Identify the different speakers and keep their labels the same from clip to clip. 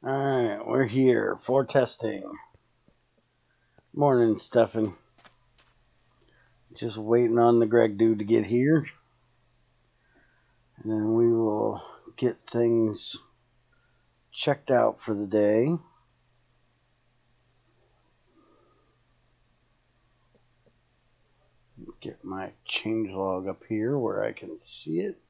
Speaker 1: Alright, we're here for testing. Morning, Stefan. Just waiting on the Greg dude to get here. And then we will get things checked out for the day. Get my changelog up here where I can see it.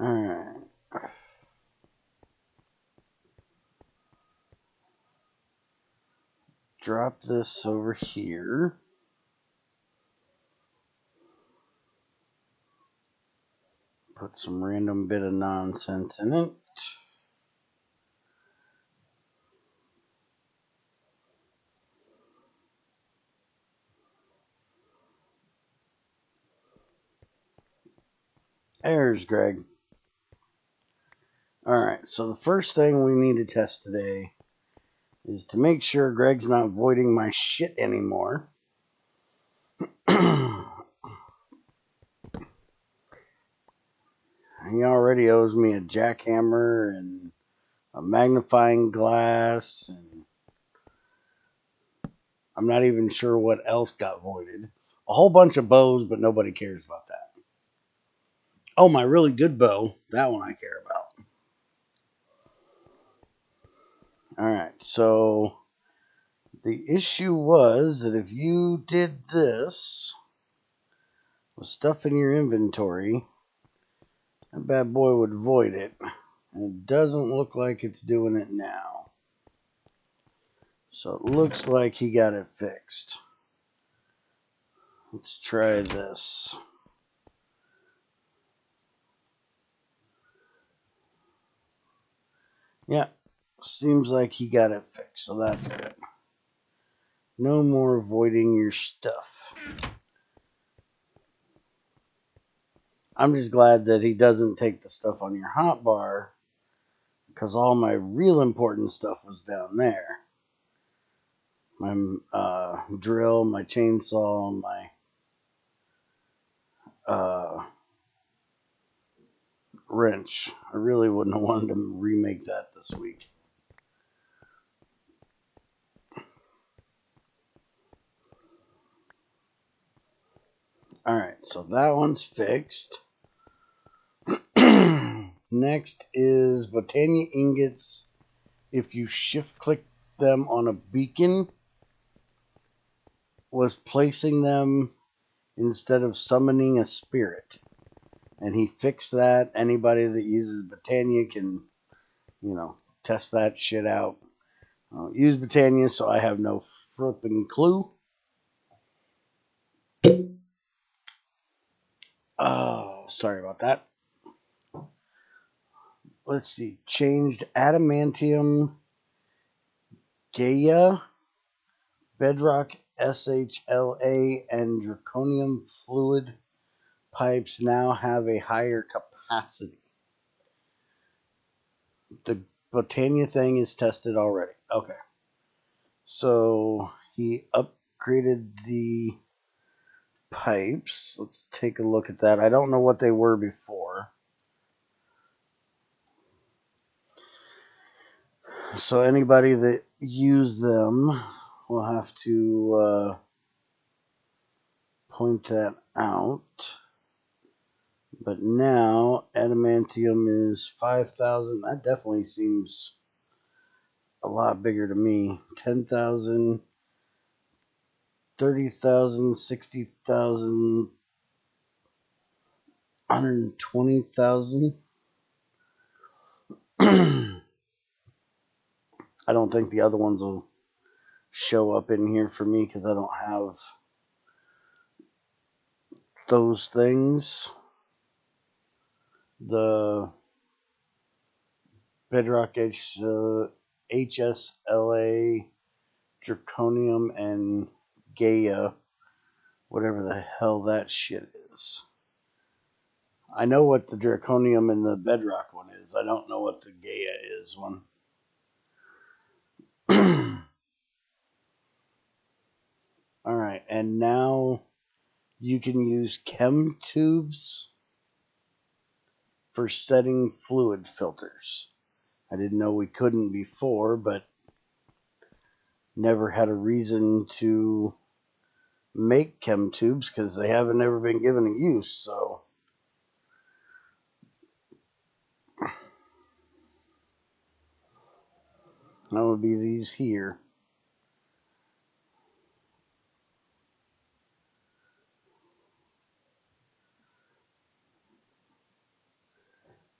Speaker 1: Alright. Drop this over here. Put some random bit of nonsense in it. There's Greg. Alright, so the first thing we need to test today is to make sure Greg's not voiding my shit anymore. He already owes me a jackhammer and a magnifying glass, and I'm not even sure what else got voided. A whole bunch of bows, but nobody cares about that. Oh, my really good bow. That one I care about. Alright, so the issue was that if you did this with stuff in your inventory, that bad boy would void it. And it doesn't look like it's doing it now. So it looks like he got it fixed. Let's try this. Yeah, seems like he got it fixed, so that's good. No more voiding your stuff. I'm just glad that he doesn't take the stuff on your hotbar, because all my real important stuff was down there. My drill, my chainsaw, my wrench. I really wouldn't have wanted to remake that this week. Alright, so that one's fixed. Next is Botania ingots. If you shift click them on a beacon, was placing them instead of summoning a spirit. And he fixed that. Anybody that uses Botania can, test that shit out. I don't use Botania, so I have no flipping clue. Oh, sorry about that. Let's see. Changed adamantium, Gaia, bedrock SHLA, and draconium fluid pipes now have a higher capacity. The Botania thing is tested already. Okay. So he upgraded the pipes. Let's take a look at that. I don't know what they were before. So anybody that used them will have to point that out. But now adamantium is 5,000. That definitely seems a lot bigger to me. 10,000, 30,000, 60,000, 120,000. I don't think the other ones will show up in here for me because I don't have those things. The Bedrock HSLA, Draconium, and Gaia, whatever the hell that shit is. I know what the Draconium and the Bedrock one is. I don't know what the Gaia is one. Alright, and now you can use chem tubes for setting fluid filters. I didn't know we couldn't before, but never had a reason to make chem tubes because they haven't ever been given a use, so that would be these here.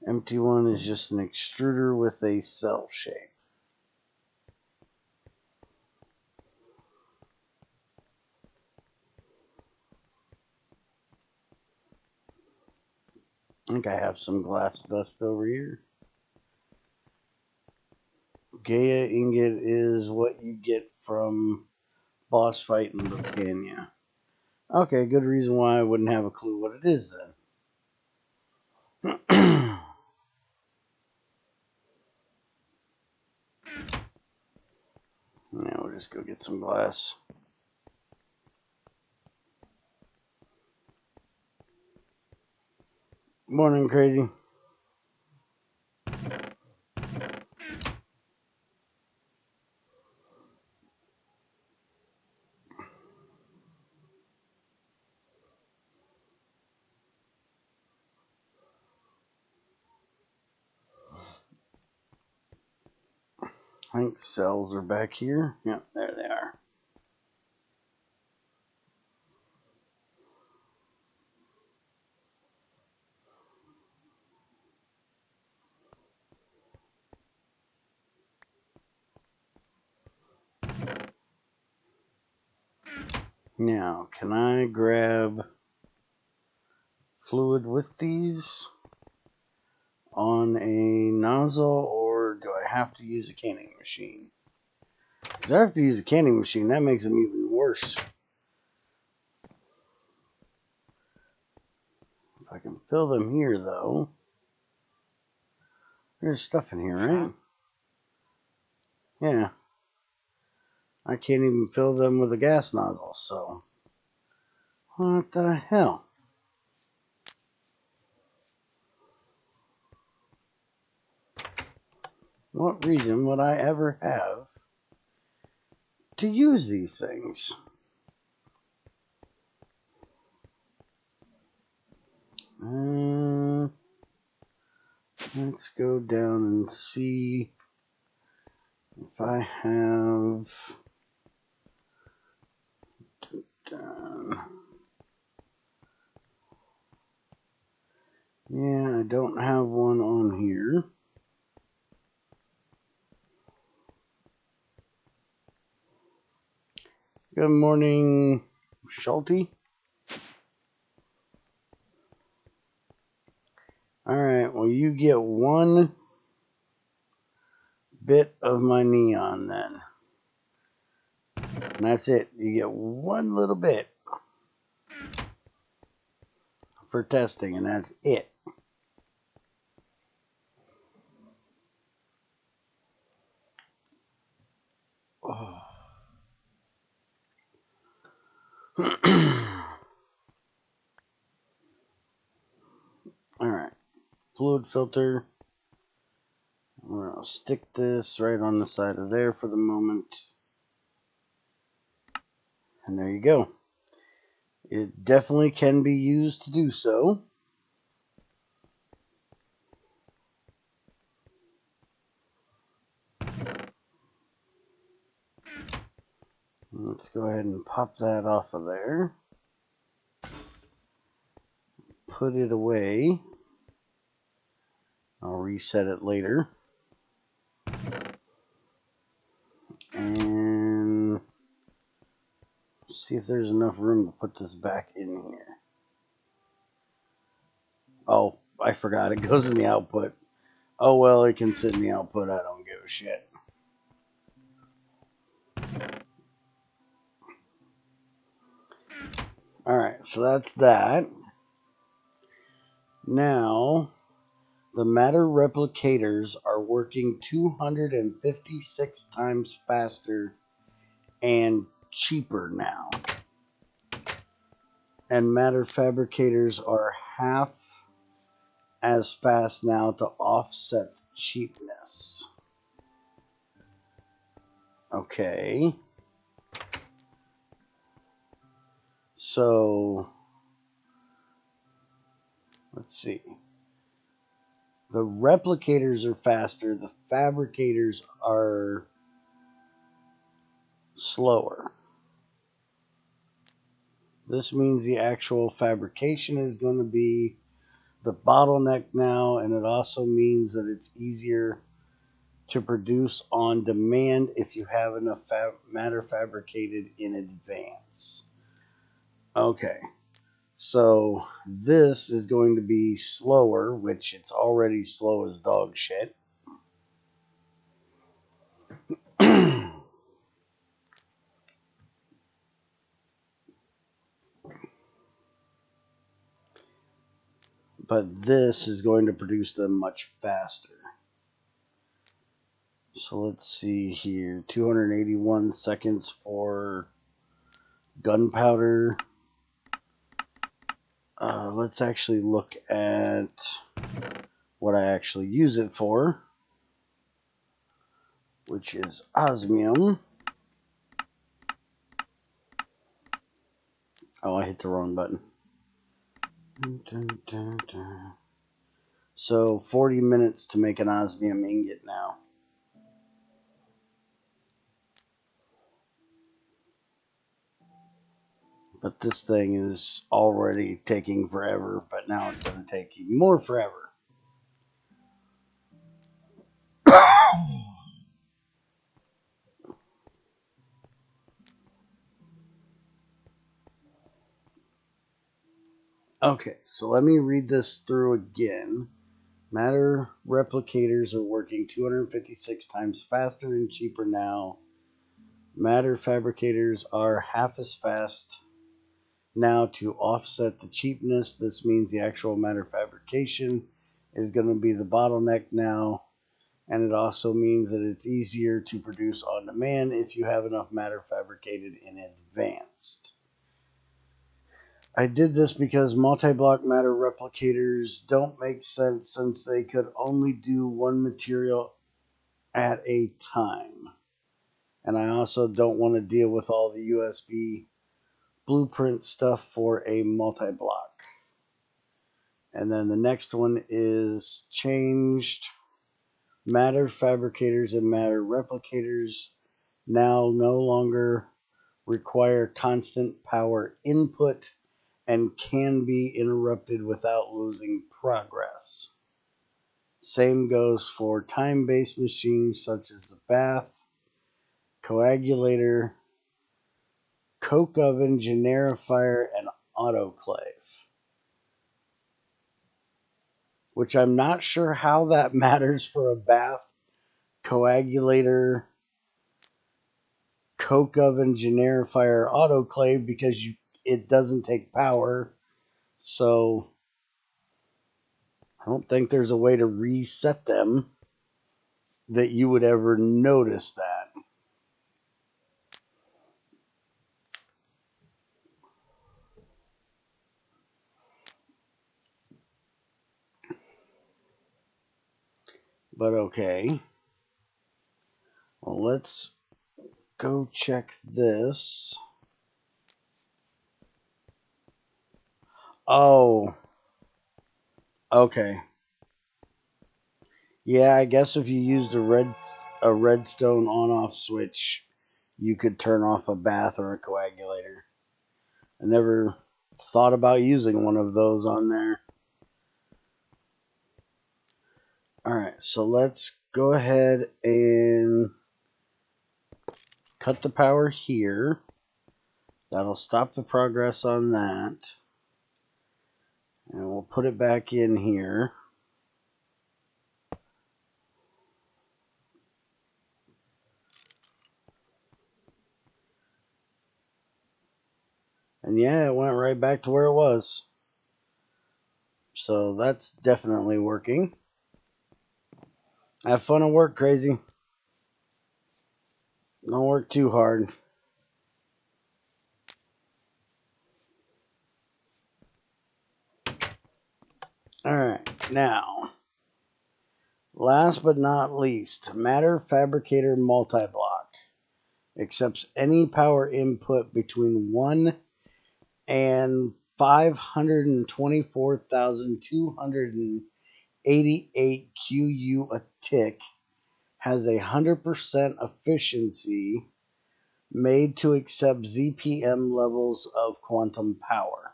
Speaker 1: Empty one is just an extruder with a cell shape. I think I have some glass dust over here. Gaia ingot is what you get from boss fight in Britannia. Okay, good reason why I wouldn't have a clue what it is then. Now we'll just go get some glass. Morning, Crazy. I think cells are back here. Yep, there they are. Now, can I grab fluid with these on a nozzle, or do I have to use a canning machine? Because I have to use a canning machine, that makes them even worse. If I can fill them here, though. There's stuff in here, right? Yeah. I can't even fill them with a gas nozzle, so. What the hell? What reason would I ever have to use these things? Let's go down and see if I have yeah, I don't have one on here. Good morning, Schulte. Alright, well, you get one bit of my neon then. And that's it. You get one little bit for testing, and that's it. Oh. Alright, fluid filter. I'll stick this right on the side of there for the moment. And there you go. It definitely can be used to do so. Let's go ahead and pop that off of there. Put it away. I'll reset it later. And see if there's enough room to put this back in here. Oh, I forgot. It goes in the output. Oh, well, it can sit in the output. I don't give a shit. Alright, so that's that. Now, the matter replicators are working 256 times faster and cheaper now. And matter fabricators are half as fast now to offset cheapness. Okay. So, let's see. The replicators are faster, the fabricators are slower. This means the actual fabrication is going to be the bottleneck now, and it also means that it's easier to produce on demand if you have enough matter fabricated in advance. Okay, so this is going to be slower, which it's already slow as dog shit. But this is going to produce them much faster. So let's see here, 281 seconds for gunpowder. Let's actually look at what I actually use it for, which is osmium. Oh, I hit the wrong button. So 40 minutes to make an osmium ingot now. But this thing is already taking forever, but now it's going to take even more forever. Okay, so let me read this through again. Matter replicators are working 256 times faster and cheaper now. Matter fabricators are half as fast now to offset the cheapness. This means the actual matter fabrication is going to be the bottleneck now, and it also means that it's easier to produce on demand if you have enough matter fabricated in advance. I did this because multi-block matter replicators don't make sense since they could only do one material at a time. And I also don't want to deal with all the USB blueprint stuff for a multi-block. And then the next one is changed. Matter fabricators and matter replicators now no longer require constant power input and can be interrupted without losing progress. Same goes for time-based machines such as the bath, coagulator, coke oven, generifier, and autoclave. Which I'm not sure how that matters for a bath, coagulator, coke oven, generifier, autoclave, because it doesn't take power. So I don't think there's a way to reset them that you would ever notice that. But okay. Well, let's go check this. Oh. Okay. Yeah, I guess if you used a redstone on-off switch, you could turn off a bath or a coagulator. I never thought about using one of those on there. Alright, so let's go ahead and cut the power here. That'll stop the progress on that. And we'll put it back in here. And yeah, it went right back to where it was. So that's definitely working. Have fun at work, Crazy. Don't work too hard. Alright, now, last but not least, Matter Fabricator Multi-Block. Accepts any power input between 1 and 524,288 QU a tick. Has 100% efficiency, made to accept ZPM levels of quantum power.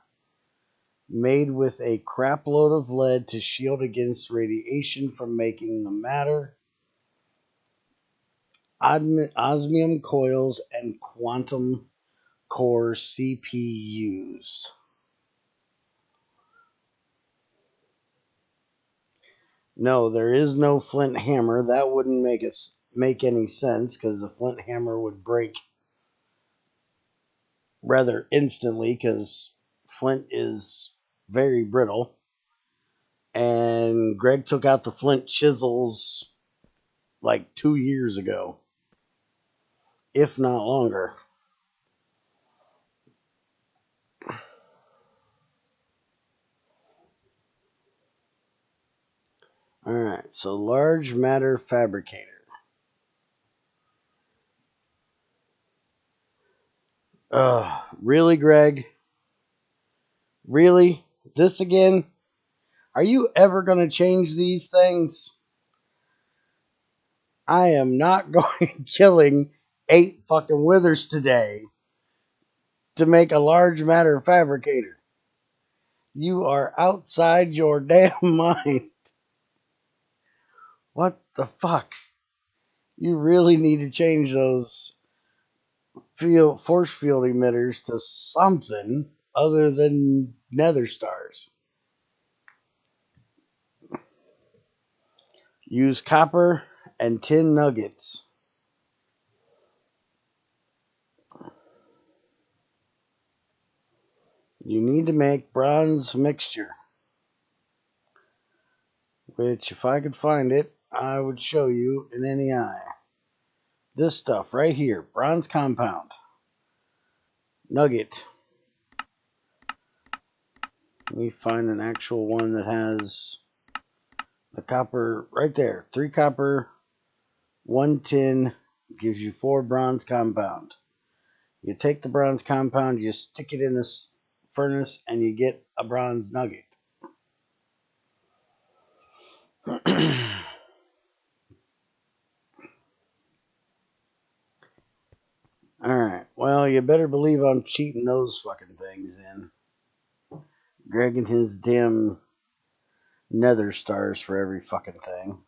Speaker 1: Made with a crap load of lead to shield against radiation from making the matter, osmium coils, and quantum core CPUs. No, there is no flint hammer. That wouldn't make any sense because the flint hammer would break rather instantly because flint is very brittle. And Greg took out the flint chisels like 2 years ago, if not longer. Alright, so large matter fabricator. Really, Greg? Really? This again? Are you ever going to change these things? I am not going killing 8 fucking withers today to make a large matter fabricator. You are outside your damn mind. What the fuck? You really need to change those force field emitters to something other than nether stars. Use copper and tin nuggets. You need to make bronze mixture, which if I could find it, I would show you in any eye. This stuff right here, bronze compound, nugget. Let me find an actual one that has the copper right there. 3 copper, 1 tin, gives you 4 bronze compound. You take the bronze compound, you stick it in this furnace, and you get a bronze nugget. Alright, well, you better believe I'm cheating those fucking things in. Greg and his damn nether stars for every fucking thing.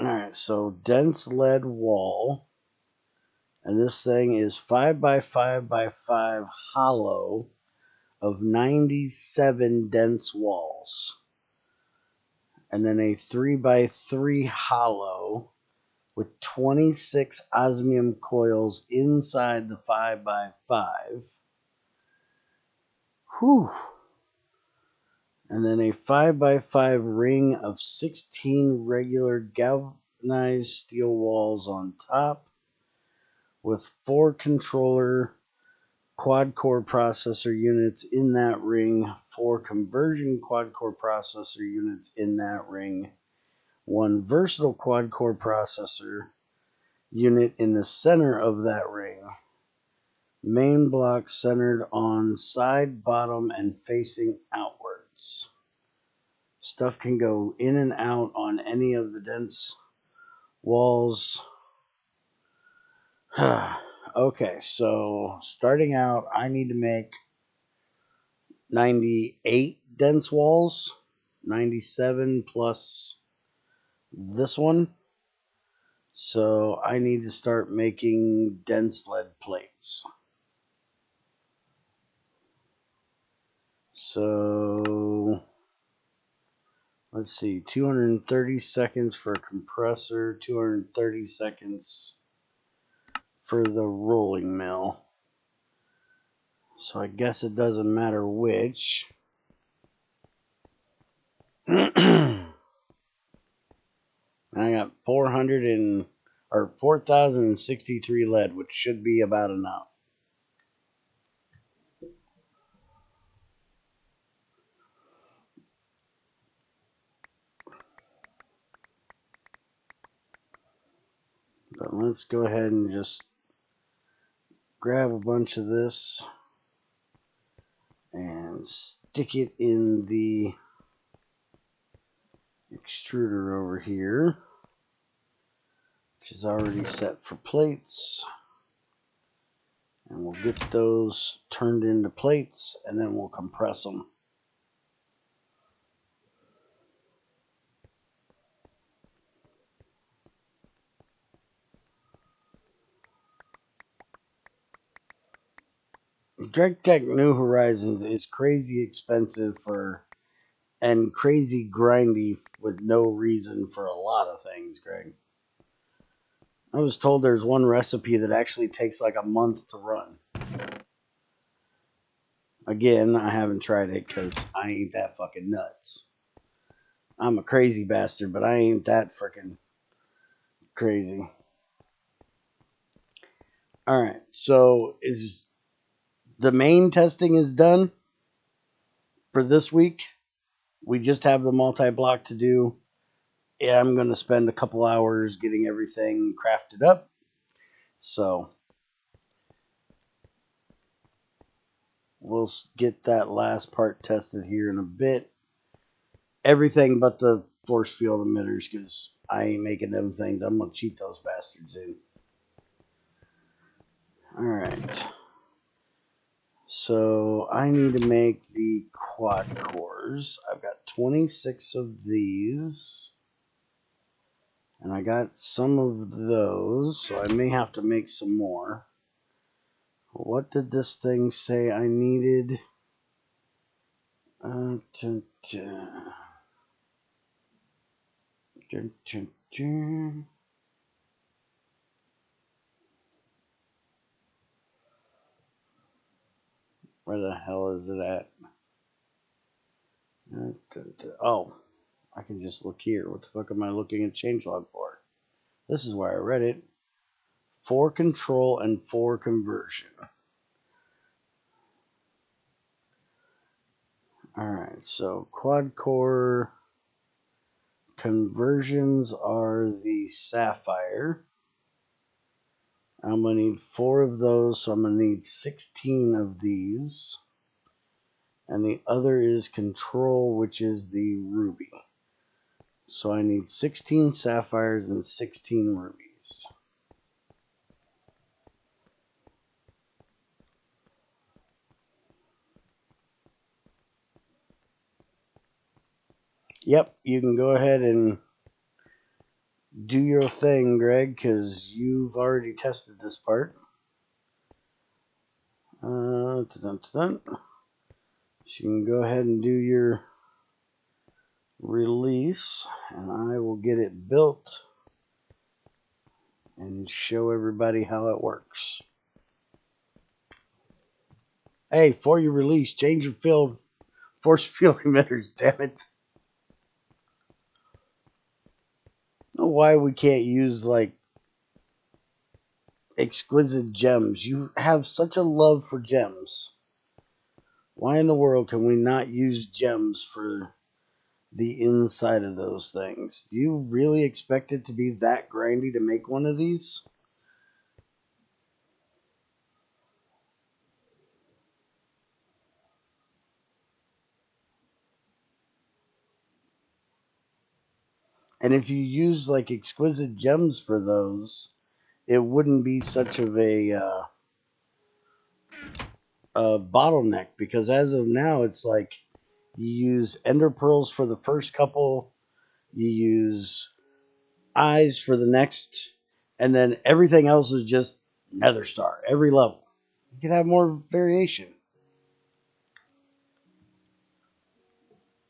Speaker 1: Alright, so dense lead wall. And this thing is 5x5x5 hollow of 97 dense walls. And then a 3x3 hollow with 26 osmium coils inside the 5x5. Whew. And then a 5x5 ring of 16 regular galvanized steel walls on top with 4 controller quad-core processor units in that ring, 4 conversion quad-core processor units in that ring, 1 versatile quad-core processor unit in the center of that ring, main block centered on side, bottom, and facing outwards. Stuff can go in and out on any of the dense walls. Okay, so starting out, I need to make 98 dense walls, 97 plus this one. So I need to start making dense lead plates. So let's see, 230 seconds for a compressor, 230 seconds for the rolling mill. So I guess it doesn't matter which. I got 4,063 lead, which should be about enough. But let's go ahead and just grab a bunch of this and stick it in the extruder over here, which is already set for plates. And we'll get those turned into plates, and then we'll compress them. GregTech New Horizons is crazy expensive and crazy grindy with no reason for a lot of things, Greg. I was told there's one recipe that actually takes like a month to run. Again, I haven't tried it because I ain't that fucking nuts. I'm a crazy bastard, but I ain't that freaking crazy. Alright, so the main testing is done for this week. We just have the multi-block to do. Yeah, I'm going to spend a couple hours getting everything crafted up. So we'll get that last part tested here in a bit. Everything but the force field emitters, because I ain't making them things. I'm going to cheat those bastards in. Alright. So I need to make the quad cores. I've got 26 of these. And I got some of those, so I may have to make some more. What did this thing say I needed? Where the hell is it at? Oh, I can just look here. What the fuck am I looking at changelog for? This is where I read it. 4 control and 4 conversion. Alright, so quad core conversions are the sapphire. I'm going to need 4 of those, so I'm going to need 16 of these. And the other is control, which is the ruby. So I need 16 sapphires and 16 rubies. Yep, you can go ahead and do your thing, Greg, because you've already tested this part. So you can go ahead and do your release, and I will get it built and show everybody how it works. Hey, for your release, change your force field emitters, damn it. I don't know why we can't use like exquisite gems. You have such a love for gems. Why in the world can we not use gems for the inside of those things? Do you really expect it to be that grindy to make one of these? And if you use like exquisite gems for those, it wouldn't be such of a bottleneck, because as of now it's like you use ender pearls for the first couple, you use eyes for the next, and then everything else is just Nether Star, every level. You can have more variation.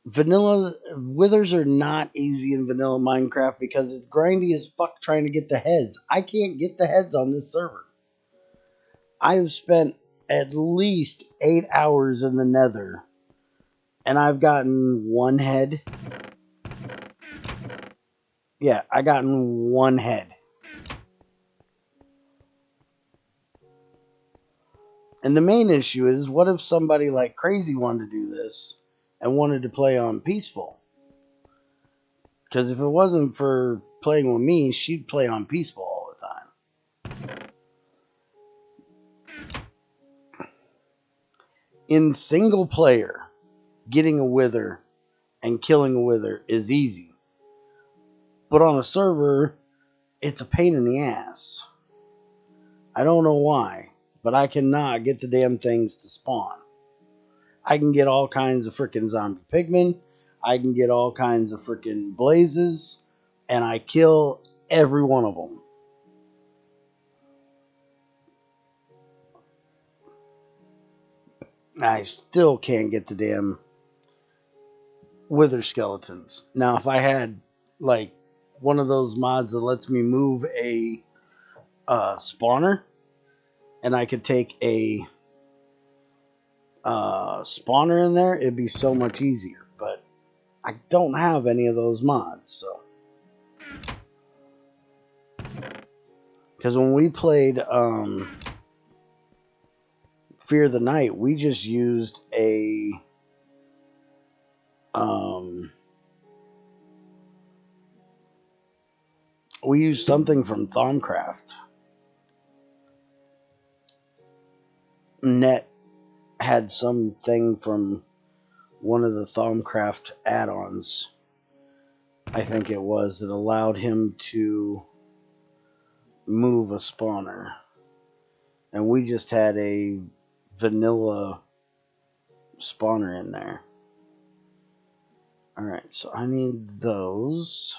Speaker 1: Vanilla withers are not easy in vanilla Minecraft because it's grindy as fuck trying to get the heads. I can't get the heads on this server. I have spent at least 8 hours in the Nether, and I've gotten one head. Yeah, I gotten one head. And the main issue is, what if somebody like Crazy wanted to do this and wanted to play on peaceful? Because if it wasn't for playing with me, she'd play on peaceful all the time. In single player, getting a wither and killing a wither is easy. But on a server, it's a pain in the ass. I don't know why, but I cannot get the damn things to spawn. I can get all kinds of freaking zombie pigmen. I can get all kinds of freaking blazes. And I kill every one of them. I still can't get the damn wither skeletons. Now, if I had like one of those mods that lets me move a spawner, and I could take a spawner in there, it'd be so much easier. But I don't have any of those mods, so. Because when we played Fear the Night, we just used a we used something from Thaumcraft. Net had something from one of the Thaumcraft add-ons, I think it was, that allowed him to move a spawner. And we just had a vanilla spawner in there. Alright, so I need those.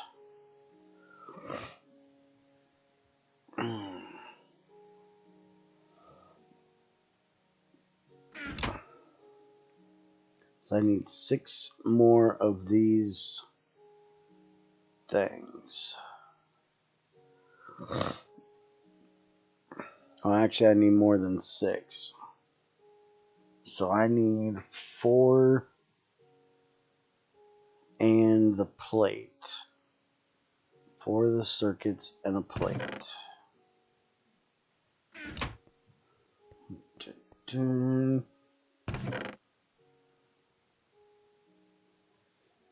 Speaker 1: So I need 6 more of these things. Oh, actually, I need more than 6. So I need 4 and the plate. 4 of the circuits and a plate.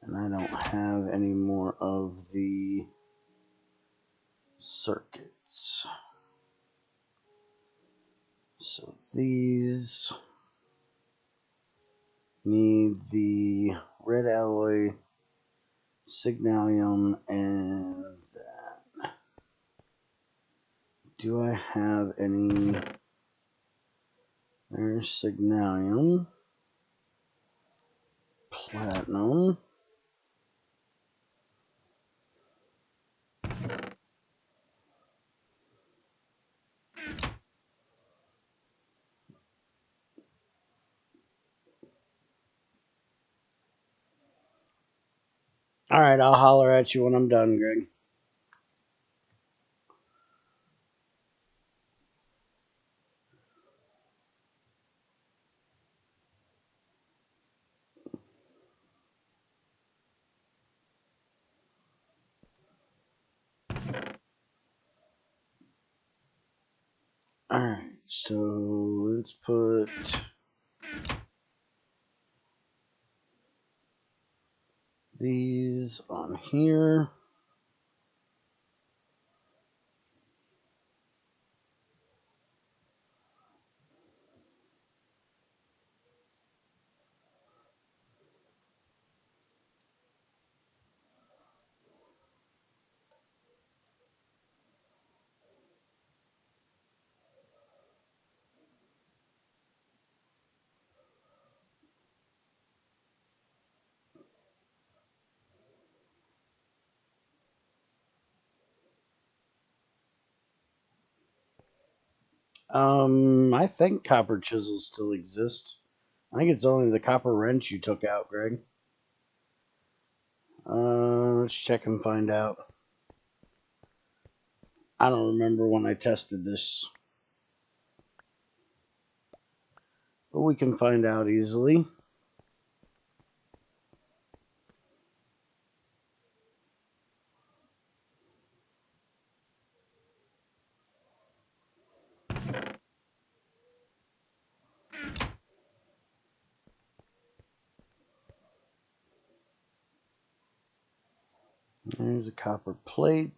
Speaker 1: And I don't have any more of the circuits. So these need the red alloy, signalium, and that. Do I have any? There's signalium, platinum. Alright, I'll holler at you when I'm done, Greg. Alright, so let's put these on here. I think copper chisels still exist. I think it's only the copper wrench you took out, Greg. Let's check and find out. I don't remember when I tested this, but we can find out easily. There's a copper plate.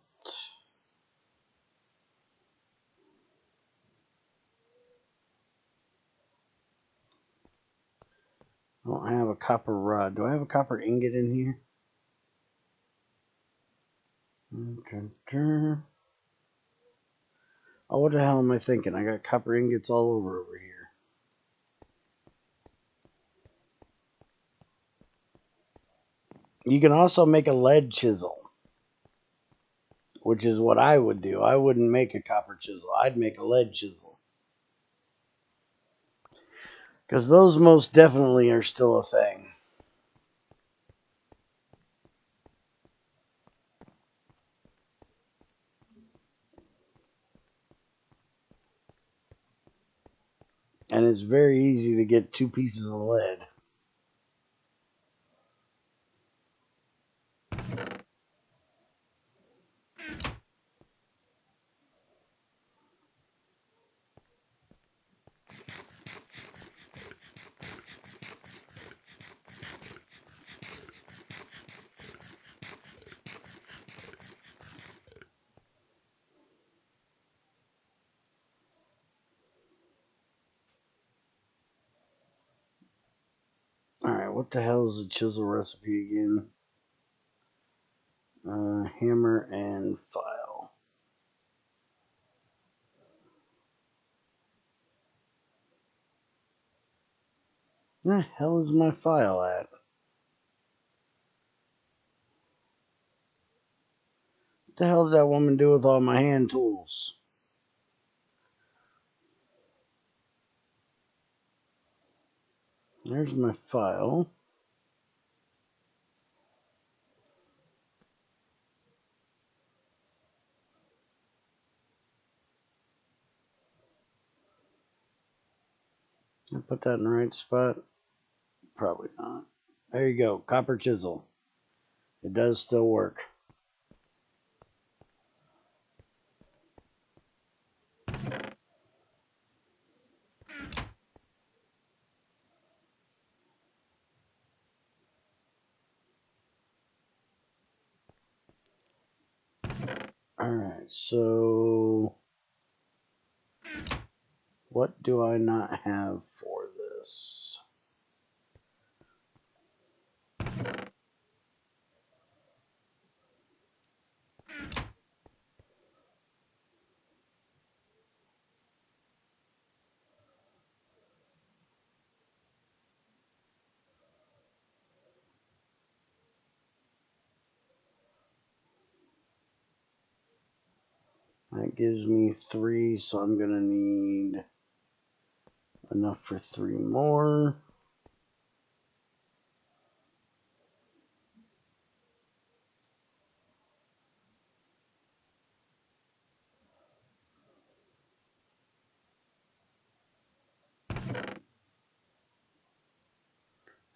Speaker 1: I don't have a copper rod. Do I have a copper ingot in here? Oh, what the hell am I thinking? I got copper ingots all over here. You can also make a lead chisel, which is what I would do. I wouldn't make a copper chisel. I'd make a lead chisel. Because those most definitely are still a thing. And it's very easy to get 2 pieces of lead. Alright, what the hell is the chisel recipe again? Hammer and file. Where the hell is my file at? What the hell did that woman do with all my hand tools? There's my file. I put that in the right spot? Probably not. There you go, copper chisel. It does still work. Alright, so what do I not have for this? That gives me 3, so I'm going to need enough for 3 more.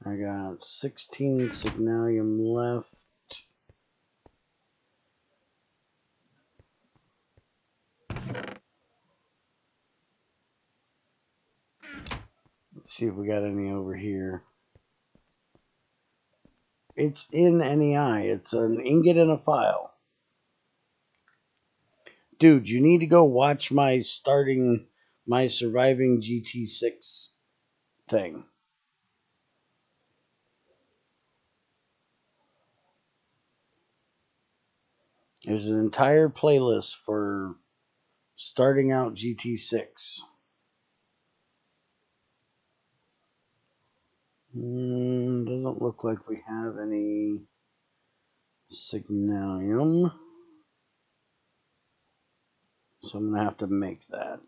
Speaker 1: I got 16 signalium left. Let's see if we got any over here. It's in NEI. It's an ingot and a file. Dude, you need to go watch my surviving GT6 thing. There's an entire playlist for starting out GT6. Doesn't look like we have any signalium. So I'm going to have to make that.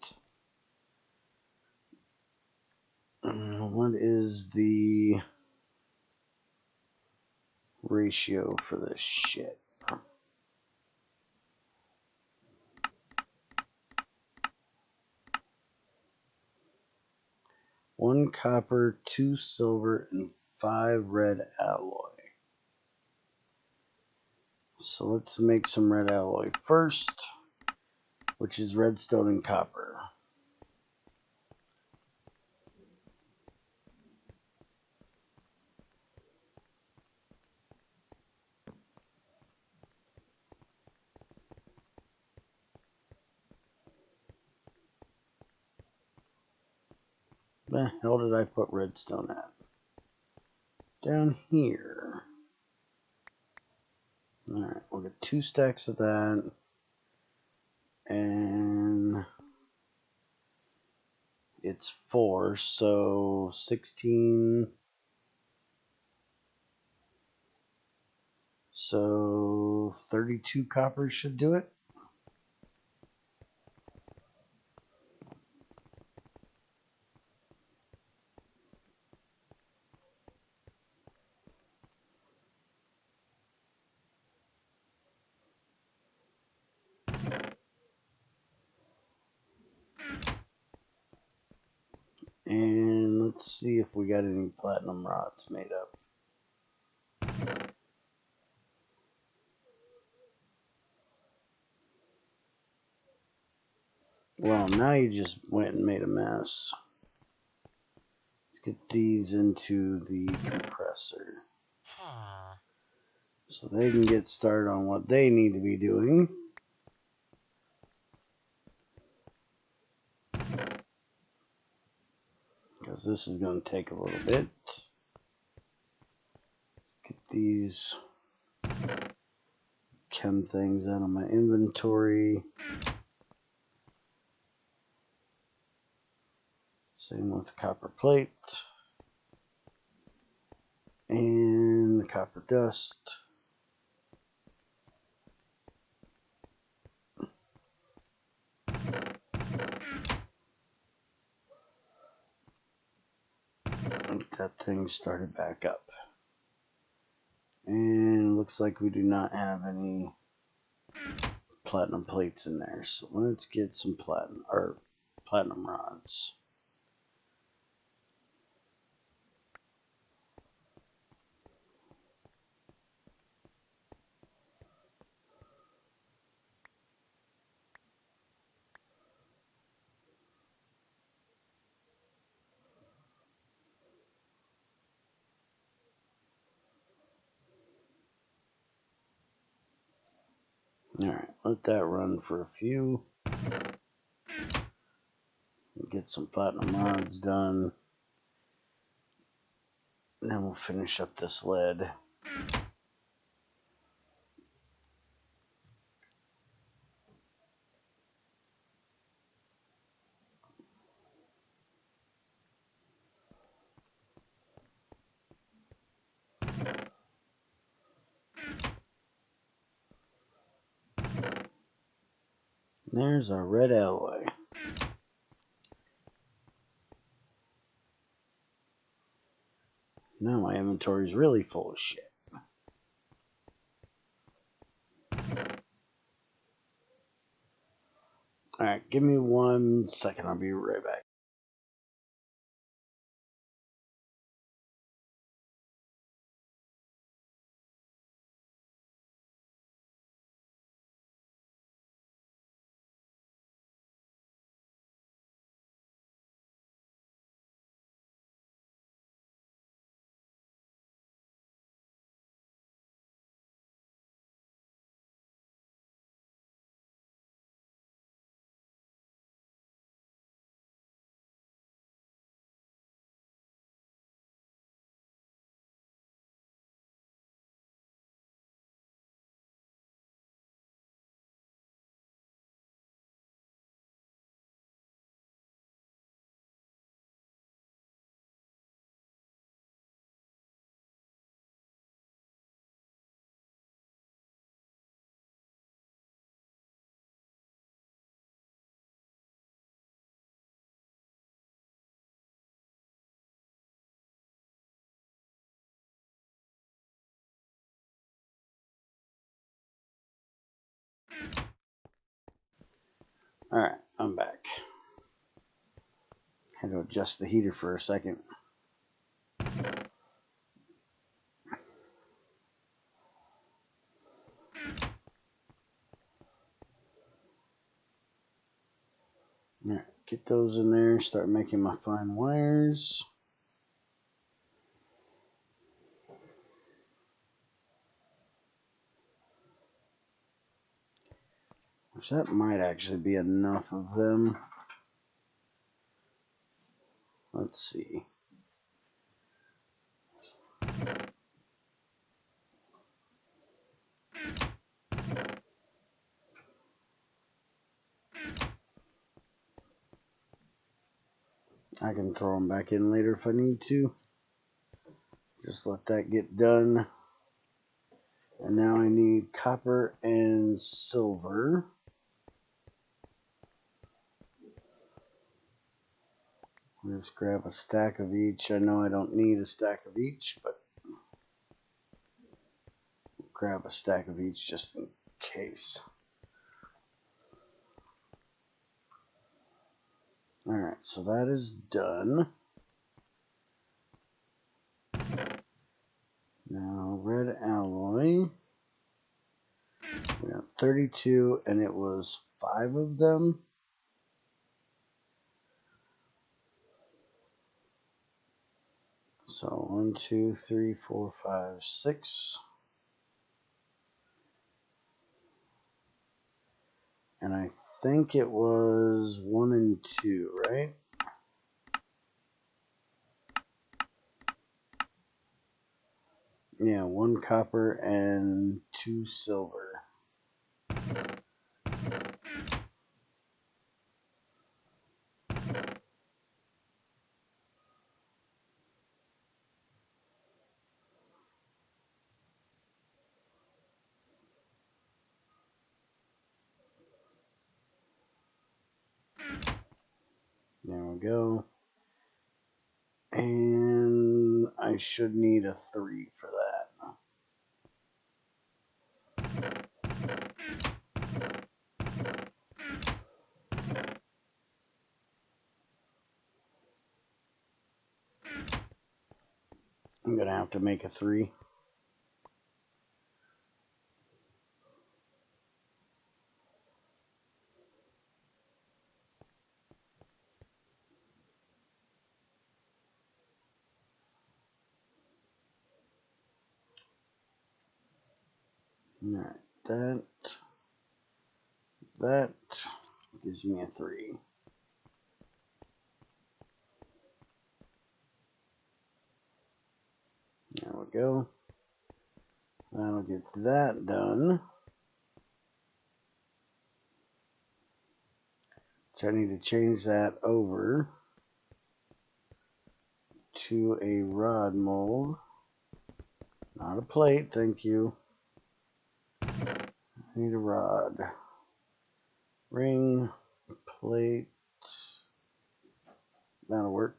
Speaker 1: what is the ratio for this shit? One copper, 2 silver, and 5 red alloy. So let's make some red alloy first, which is redstone and copper. Where the hell did I put redstone at? Down here. Alright, we'll get 2 stacks of that. And it's 4, so 16. So 32 copper should do it. And let's see if we got any platinum rods made up. Well, now you just went and made a mess. Let's get these into the compressor, so they can get started on what they need to be doing. Because this is going to take a little bit. Get these chem things out of my inventory. Same with copper plate. And the copper dust. Get that thing started back up. And it looks like we do not have any platinum plates in there. So let's get some platinum rods. Alright, let that run for a few. Get some platinum rods done. And then we'll finish up this lead. There's our red alloy. Now my inventory is really full of shit. Alright, give me 1 second. I'll be right back. Alright, I'm back. Had to adjust the heater for a second. Alright, get those in there, start making my fine wires. Which that might actually be enough of them. Let's see. I can throw them back in later if I need to. Just let that get done. And now I need copper and silver. Let's grab a stack of each. I know I don't need a stack of each, but grab a stack of each just in case. Alright, so that is done. Now, red alloy. We got 32, and it was 5 of them. So 1, 2, 3, 4, 5, 6. And I think it was 1 and 2, right? Yeah, 1 copper and 2 silver. There we go. And I should need a 3 for that. I'm going to have to make a 3. Alright, that gives me a 3. There we go. That'll get that done. So I need to change that over to a rod mold. Not a plate, thank you. I need a rod. Ring, plate. That'll work.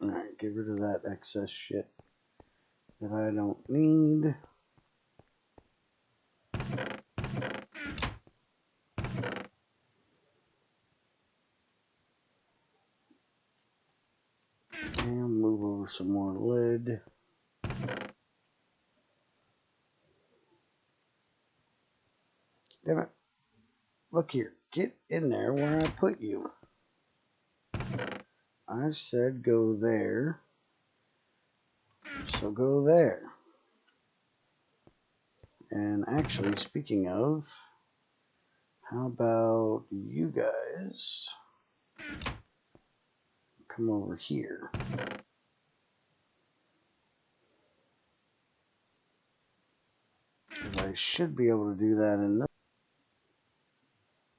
Speaker 1: Alright, get rid of that excess shit that I don't need. And move over some more lead. Damn it. Look here. Get in there where I put you. I said go there. So go there. And actually, speaking of, how about you guys come over here? I should be able to do that in this.